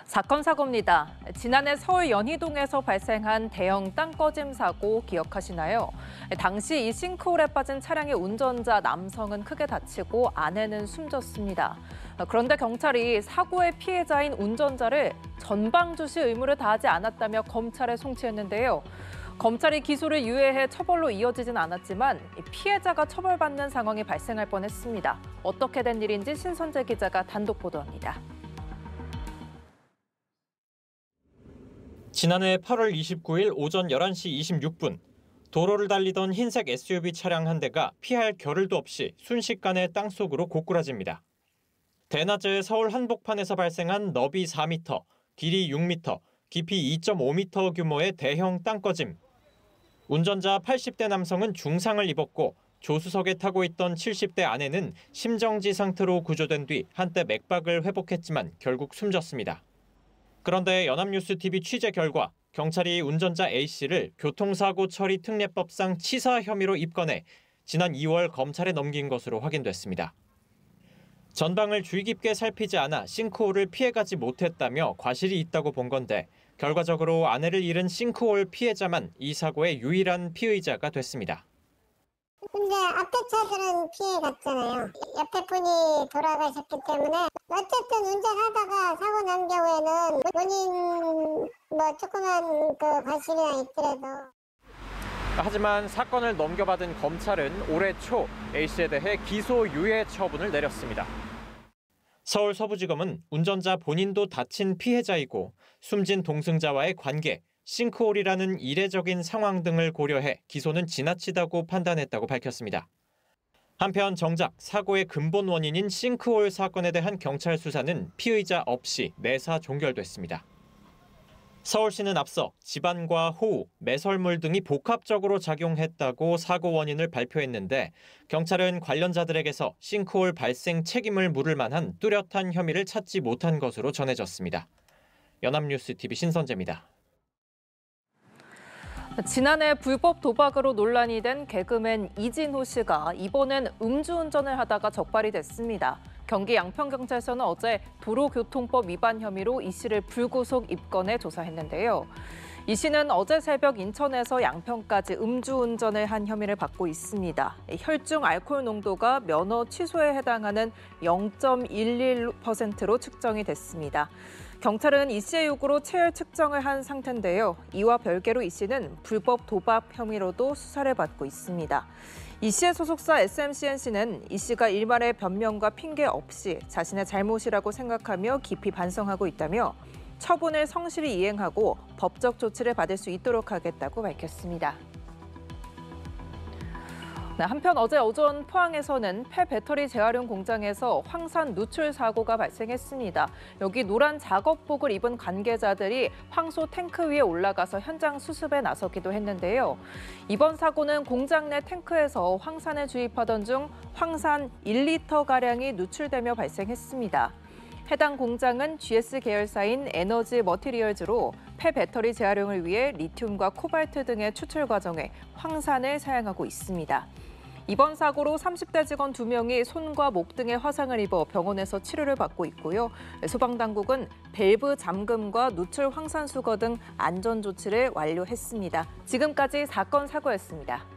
사건 사고입니다. 지난해 서울 연희동에서 발생한 대형 땅꺼짐 사고 기억하시나요? 당시 이 싱크홀에 빠진 차량의 운전자 남성은 크게 다치고 아내는 숨졌습니다. 그런데 경찰이 사고의 피해자인 운전자를 전방주시 의무를 다하지 않았다며 검찰에 송치했는데요. 검찰이 기소를 유예해 처벌로 이어지진 않았지만 피해자가 처벌받는 상황이 발생할 뻔했습니다. 어떻게 된 일인지 신선재 기자가 단독 보도합니다. 지난해 8월 29일 오전 11시 26분, 도로를 달리던 흰색 SUV 차량 한 대가 피할 겨를도 없이 순식간에 땅속으로 고꾸라집니다. 대낮에 서울 한복판에서 발생한 너비 4m, 길이 6m, 깊이 2.5m 규모의 대형 땅꺼짐. 운전자 80대 남성은 중상을 입었고 조수석에 타고 있던 70대 아내는 심정지 상태로 구조된 뒤 한때 맥박을 회복했지만 결국 숨졌습니다. 그런데 연합뉴스TV 취재 결과 경찰이 운전자 A씨를 교통사고 처리 특례법상 치사 혐의로 입건해 지난 2월 검찰에 넘긴 것으로 확인됐습니다. 전방을 주의 깊게 살피지 않아 싱크홀을 피해가지 못했다며 과실이 있다고 본 건데 결과적으로 아내를 잃은 싱크홀 피해자만 이 사고의 유일한 피의자가 됐습니다. 근데 앞에 차들은 피해 갔잖아요. 옆에 분이 돌아가셨기 때문에 어쨌든 운전하다가 사고 난 경우에는 본인 조그만 과실이나 있더라도. 하지만 사건을 넘겨받은 검찰은 올해 초 A씨에 대해 기소 유예 처분을 내렸습니다. 서울 서부지검은 운전자 본인도 다친 피해자이고 숨진 동승자와의 관계, 싱크홀이라는 이례적인 상황 등을 고려해 기소는 지나치다고 판단했다고 밝혔습니다. 한편 정작 사고의 근본 원인인 싱크홀 사건에 대한 경찰 수사는 피의자 없이 내사 종결됐습니다. 서울시는 앞서 집안과 호우, 매설물 등이 복합적으로 작용했다고 사고 원인을 발표했는데 경찰은 관련자들에게서 싱크홀 발생 책임을 물을 만한 뚜렷한 혐의를 찾지 못한 것으로 전해졌습니다. 연합뉴스TV 신선재입니다. 지난해 불법 도박으로 논란이 된 개그맨 이진호 씨가 이번엔 음주운전을 하다가 적발이 됐습니다. 경기 양평경찰서는 어제 도로교통법 위반 혐의로 이 씨를 불구속 입건해 조사했는데요. 이 씨는 어제 새벽 인천에서 양평까지 음주운전을 한 혐의를 받고 있습니다. 혈중 알코올 농도가 면허 취소에 해당하는 0.11%로 측정이 됐습니다. 경찰은 이 씨의 요구로 체열 측정을 한 상태인데요. 이와 별개로 이 씨는 불법 도박 혐의로도 수사를 받고 있습니다. 이 씨의 소속사 SMCNC는 이 씨가 일말의 변명과 핑계 없이 자신의 잘못이라고 생각하며 깊이 반성하고 있다며 처분을 성실히 이행하고 법적 조치를 받을 수 있도록 하겠다고 밝혔습니다. 한편 어제 오전 포항에서는 폐배터리 재활용 공장에서 황산 누출 사고가 발생했습니다. 여기 노란 작업복을 입은 관계자들이 황소 탱크 위에 올라가서 현장 수습에 나서기도 했는데요. 이번 사고는 공장 내 탱크에서 황산을 주입하던 중 황산 1리터가량이 누출되며 발생했습니다. 해당 공장은 GS 계열사인 에너지 머티리얼즈로 폐배터리 재활용을 위해 리튬과 코발트 등의 추출 과정에 황산을 사용하고 있습니다. 이번 사고로 30대 직원 2명이 손과 목 등에 화상을 입어 병원에서 치료를 받고 있고요. 소방당국은 밸브 잠금과 누출 황산 수거 등 안전 조치를 완료했습니다. 지금까지 사건 사고였습니다.